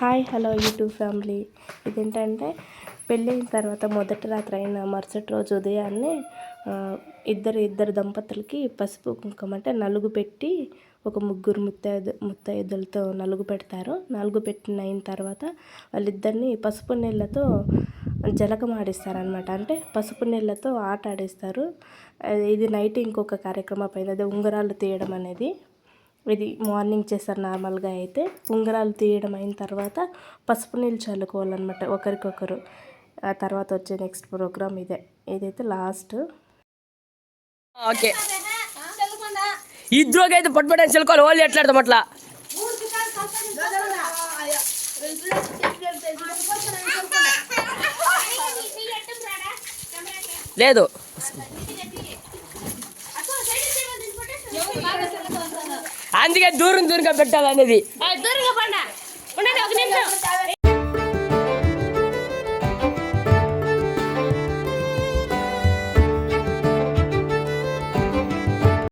Hi hello YouTube family. ఇదేంటంటే పెళ్ళైన తర్వాత మొదటి రాత్రి అయిన మరుసటి రోజు ఉదయాన్నే ఇద్దరు దంపతులకి పసుపు కుంకుమ అంటే నలుగు పెట్టి ఒక ముగ్గురు ముత్తైదులతో నలుగు పెడతారు. నలుగు అయిన తర్వాత వాళ్ళిద్దరిని పసుపు నీళ్ళతో జలకమాడిస్తారనమాట. అంటే పసుపు నీళ్ళతో ఆట ఆడిస్తారు. ఇది నైట్ ఇంకొక కార్యక్రమం పైన అదే ఉంగరాలు తీయడం అనేది ఇది మార్నింగ్ చేస్తారు. నార్మల్గా అయితే ఉంగరాలు తీయడం అయిన తర్వాత పసుపు నీళ్ళు చల్లుకోవాలన్నమాట ఒకరికొకరు. ఆ తర్వాత వచ్చే నెక్స్ట్ ప్రోగ్రామ్ ఇదైతే లాస్ట్. ఓకే, ఇద్దరుకైతే పట్టుబడి చెల్లుకోవాలి. వాళ్ళు ఎట్లాడతాం అట్లా లేదు. అందుకే దూరంగా పెట్టాలనేది.